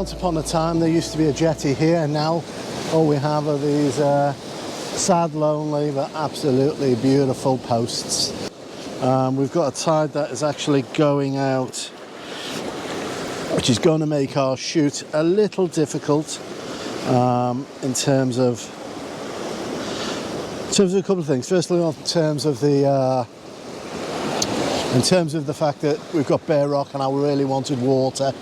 once upon a time there used to be a jetty here, and now all we have are these sad, lonely, but absolutely beautiful posts. We've got a tide that is actually going out, which is going to make our shoot a little difficult in terms of a couple of things. Firstly, in terms of the fact that we've got bare rock and I really wanted water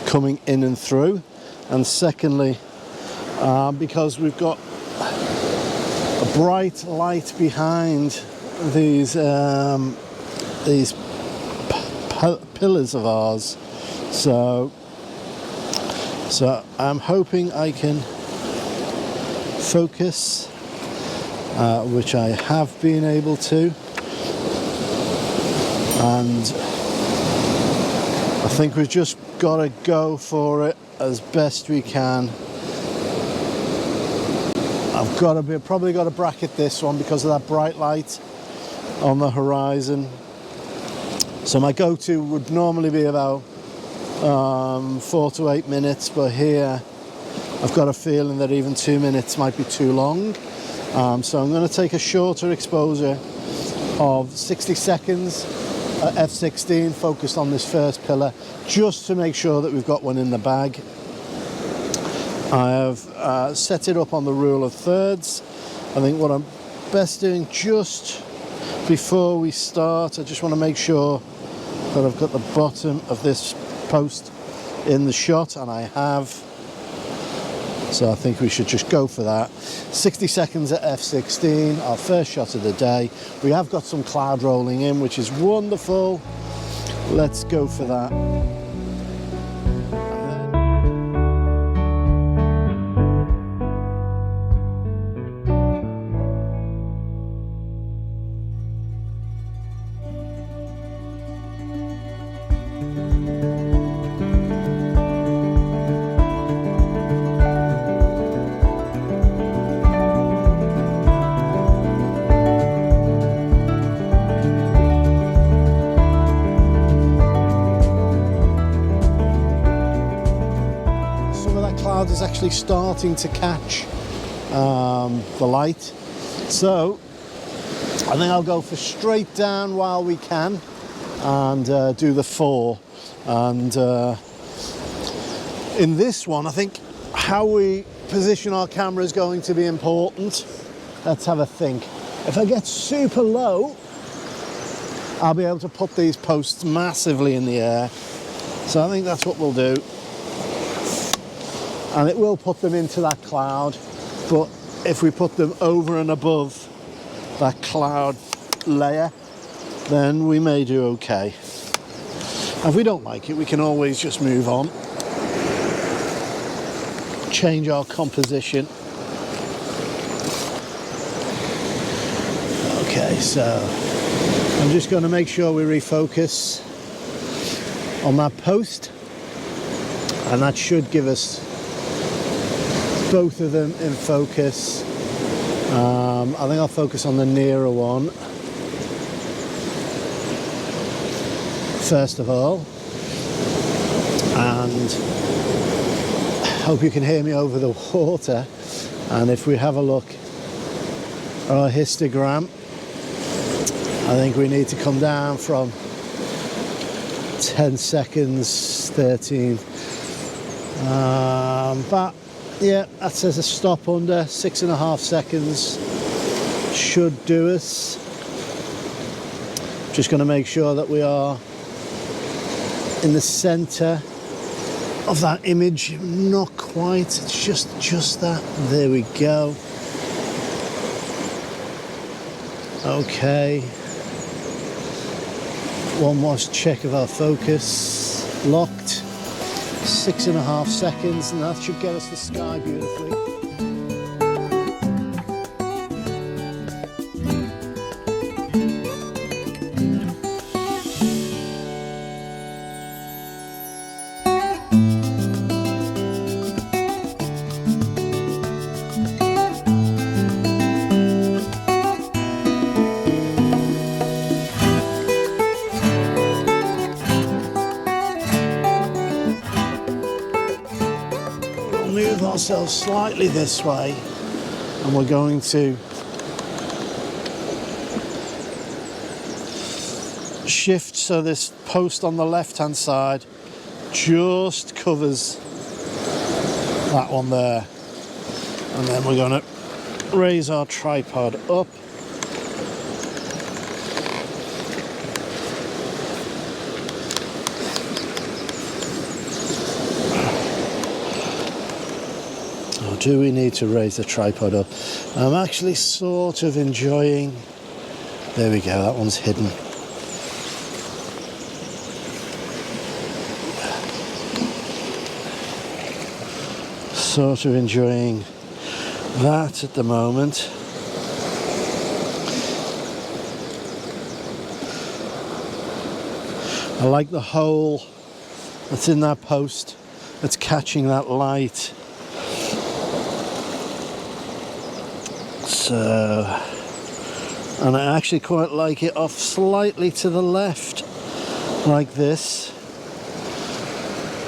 coming in and through, and secondly, because we've got a bright light behind these pillars of ours, so I'm hoping I can focus, which I have been able to, and I think we've just got to go for it as best we can. I've probably got to bracket this one because of that bright light on the horizon. So my go-to would normally be about 4 to 8 minutes, but here I've got a feeling that even 2 minutes might be too long. So I'm going to take a shorter exposure of 60 seconds at f16, focused on this first pillar, just to make sure that we've got one in the bag. I have set it up on the rule of thirds. I think what I'm best doing just before we start, I just want to make sure that I've got the bottom of this post in the shot, and I have. So I think we should just go for that. 60 seconds at f16, our first shot of the day. We have got some cloud rolling in, which is wonderful. Let's go for that. Is actually starting to catch the light, so I think I'll go for straight down while we can and do the 4. And in this one, I think how we position our camera is going to be important. Let's have a think. If I get super low, I'll be able to put these posts massively in the air, so I think that's what we'll do. And it will put them into that cloud, but if we put them over and above that cloud layer, then we may do okay. And if we don't like it, we can always just move on, change our composition. Okay, so I'm just going to make sure we refocus on that post, and that should give us both of them in focus. I think I'll focus on the nearer one first of all, and hope you can hear me over the water. And if we have a look at our histogram, I think we need to come down from 10 seconds, 13, but yeah, that says a stop under 6.5 seconds should do us. Just going to make sure that we are in the center of that image. Not quite, it's just that. There we go. Okay, one more check of our focus. Locked. 6.5 seconds, and that should get us the sky beautifully. ourselves slightly this way, and we're going to shift so this post on the left hand side just covers that one there, and then we're going to raise our tripod up. Or do we need to raise the tripod up? I'm actually sort of enjoying, there we go, that one's hidden. Sort of enjoying that at the moment. I like the hole that's in that post that's catching that light. So, and I actually quite like it off slightly to the left, like this.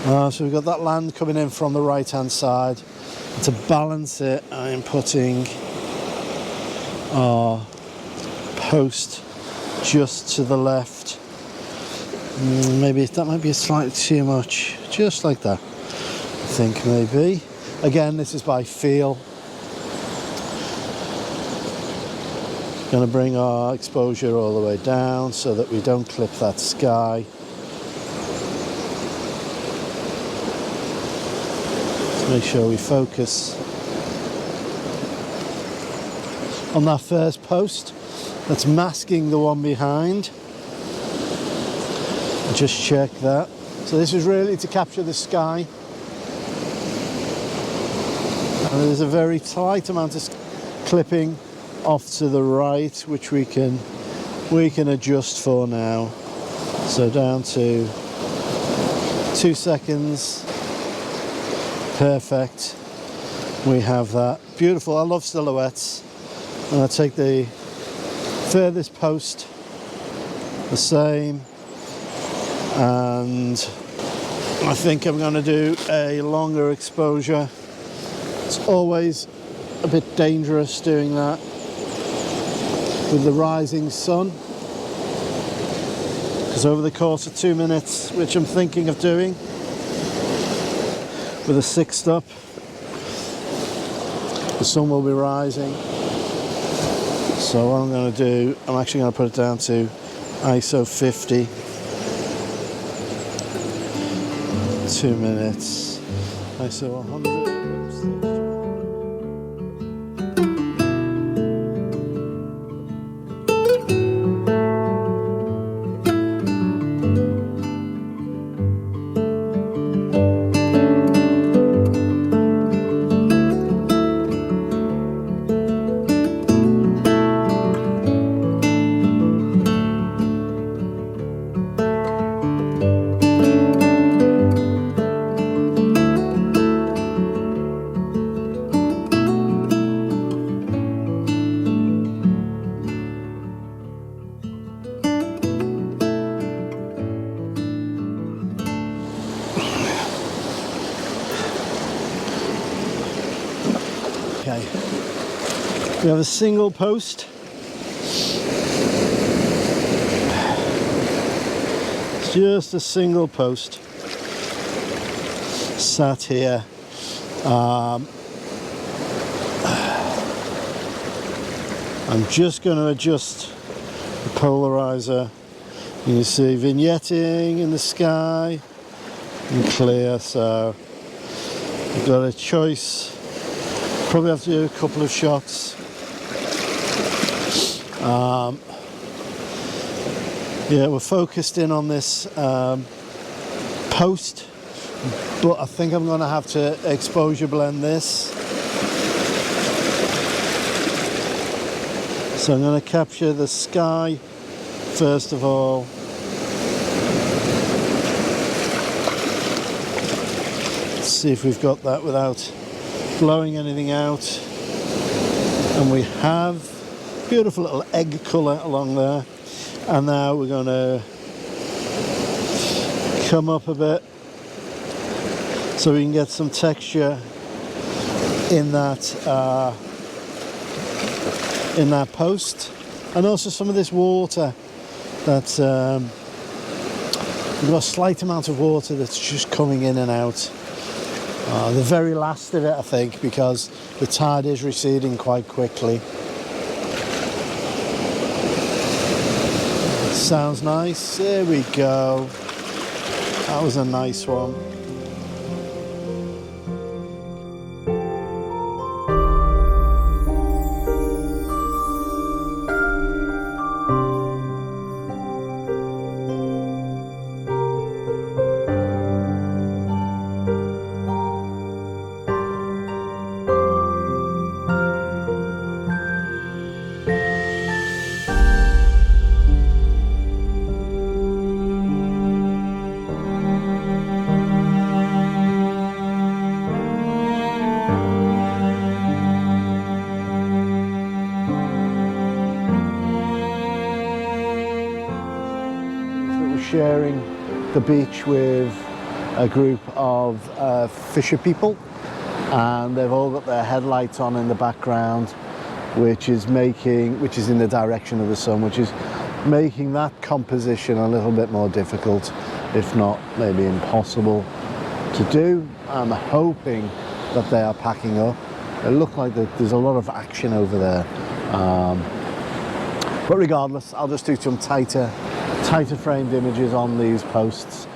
So we've got that land coming in from the right hand side. And to balance it, I'm putting our post just to the left. Maybe that might be slightly too much, just like that, I think maybe. Again, this is by feel. Going to bring our exposure all the way down so that we don't clip that sky. Make sure we focus on that first post that's masking the one behind. Just check that. So this is really to capture the sky. And there's a very tight amount of clipping off to the right, which we can adjust for now. So down to 2 seconds. Perfect. We have that. Beautiful. I love silhouettes. And I take the furthest post, the same, and I think I'm going to do a longer exposure. It's always a bit dangerous doing that with the rising sun, because over the course of 2 minutes, which I'm thinking of doing with a 6th up, the sun will be rising. So what I'm going to do, I'm actually going to put it down to ISO 50. 2 minutes. ISO 100. Okay, we have a single post. It's just a single post sat here. I'm just going to adjust the polarizer. You can see vignetting in the sky and clear, so you've got a choice. Probably have to do a couple of shots. Yeah, we're focused in on this post, but I think I'm going to have to exposure blend this. So I'm going to capture the sky first of all. Let's see if we've got that without blowing anything out, and we have beautiful little egg colour along there. And now we're going to come up a bit so we can get some texture in that post, and also some of this water that's we've got a slight amount of water that's just coming in and out. The very last of it, I think, because the tide is receding quite quickly. Sounds nice. There we go. That was a nice one. Sharing the beach with a group of fisher people, and they've all got their headlights on in the background, which is in the direction of the sun, which is making that composition a little bit more difficult, if not maybe impossible to do. I'm hoping that they are packing up. It looks like there's a lot of action over there, but regardless, I'll just do some tighter framed images on these posts.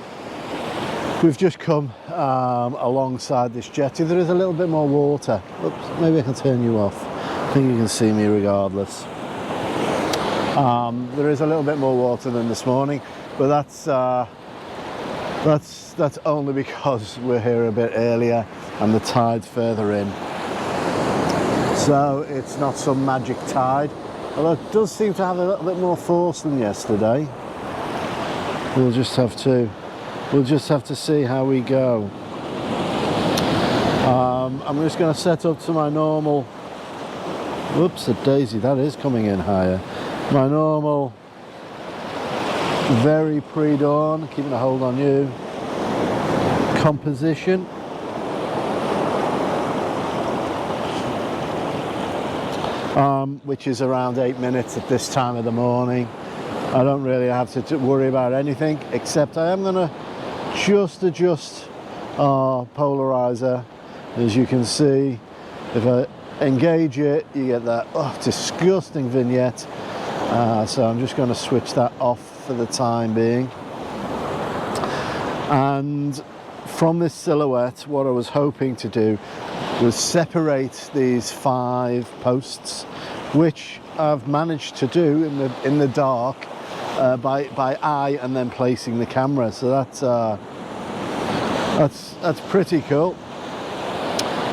We've just come alongside this jetty. There is a little bit more water. Oops, maybe I can turn you off. I think you can see me regardless. There is a little bit more water than this morning, but that's only because we're here a bit earlier and the tide's further in. So it's not some magic tide, although it does seem to have a little bit more force than yesterday. We'll just have to see how we go. I'm just going to set up to my normal. Whoops, a daisy, that is coming in higher. My normal, very pre-dawn, keeping a hold on you, composition. Which is around 8 minutes at this time of the morning. I don't really have to worry about anything, except I am going to just adjust our polarizer. As you can see, if I engage it, you get that disgusting vignette. So I'm just going to switch that off for the time being. And from this silhouette, what I was hoping to do was separate these 5 posts, which I've managed to do in the dark by eye and then placing the camera. So that's pretty cool.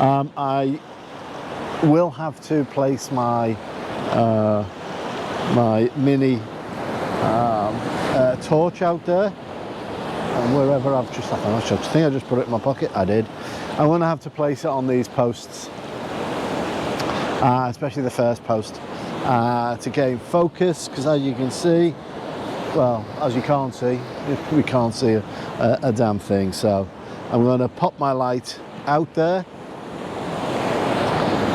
I will have to place my my mini torch out there, and wherever I think I just put it in my pocket. I did. I'm going to have to place it on these posts, especially the first post, to gain focus, because as you can see, well, as you can't see, we can't see a damn thing. So I'm going to pop my light out there.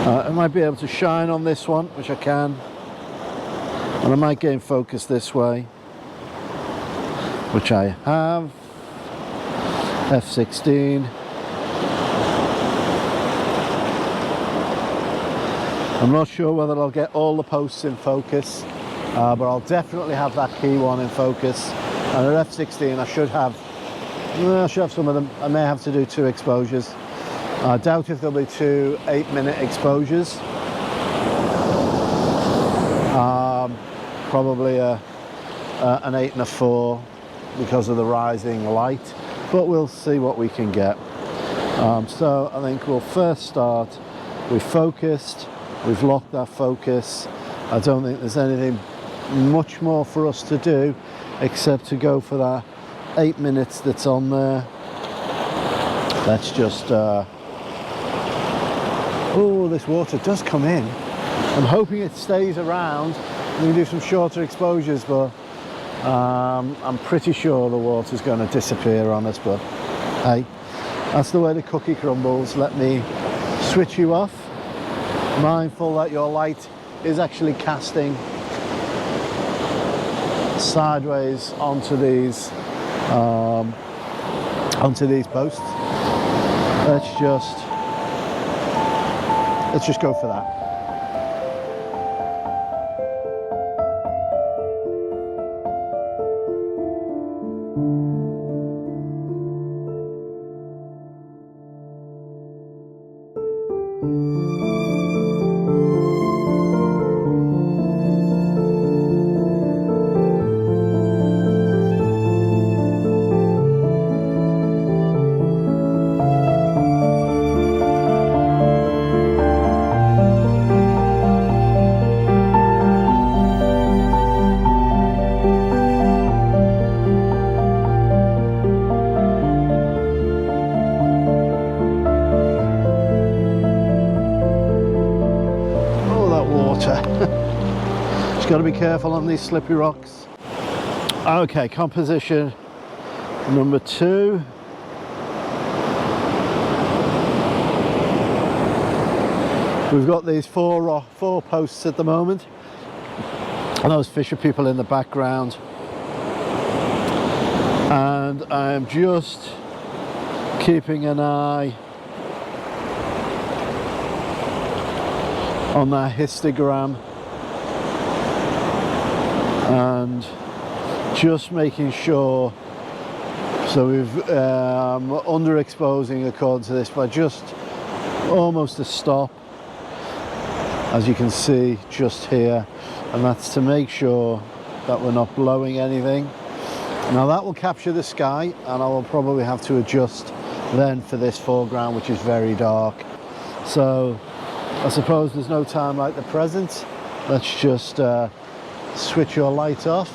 I might be able to shine on this one, which I can, and I might gain focus this way, which I have. F16. I'm not sure whether I'll get all the posts in focus, but I'll definitely have that key one in focus. And at F16 I should have some of them. I may have to do 2 exposures. I doubt if there'll be 2 8-minute exposures. Probably an 8 and a 4 because of the rising light, but we'll see what we can get. So I think we'll first start. We've focused, we've locked our focus. I don't think there's anything much more for us to do except to go for that 8 minutes that's on there. Let's just oh, this water does come in. I'm hoping it stays around. We can do some shorter exposures, but I'm pretty sure the water's going to disappear on us. But hey, that's the way the cookie crumbles. Let me switch you off, mindful that your light is actually casting sideways onto these posts. Let's just go for that. Just got to be careful on these slippy rocks. Okay, composition number 2. We've got these four posts at the moment, and those fisher people in the background, and I'm just keeping an eye on that histogram and just making sure, so we've underexposing according to this by just almost a stop, as you can see just here, and that's to make sure that we're not blowing anything. Now that will capture the sky, and I will probably have to adjust then for this foreground, which is very dark. So I suppose there's no time like the present. Let's just switch your light off,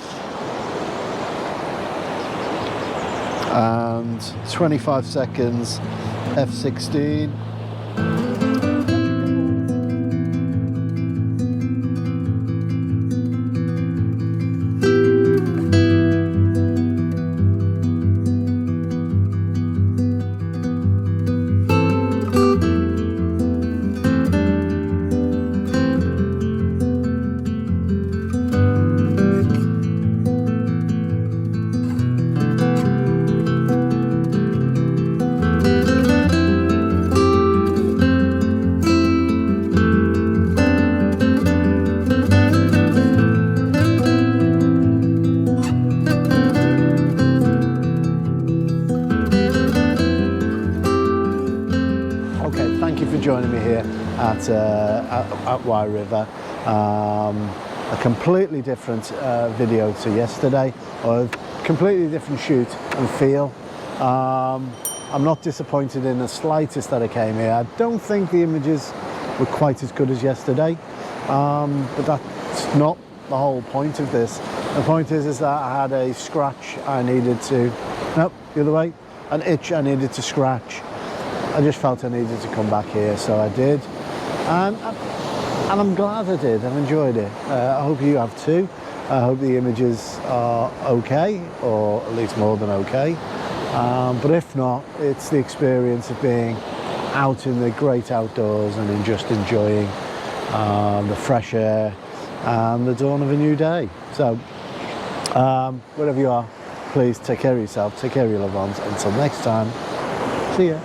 and 25 seconds F16. Joining me here at Wye River. A completely different video to yesterday, or a completely different shoot and feel. I'm not disappointed in the slightest that I came here. I don't think the images were quite as good as yesterday, but that's not the whole point of this. The point is that I had a scratch I needed to, nope, the other way, an itch I needed to scratch. I just felt I needed to come back here, so I did, and I'm glad I did. I've enjoyed it. I hope you have too. I hope the images are okay, or at least more than okay, but if not, it's the experience of being out in the great outdoors and just enjoying the fresh air and the dawn of a new day. So wherever you are, please take care of yourself, take care of your loved ones. Until next time, see ya.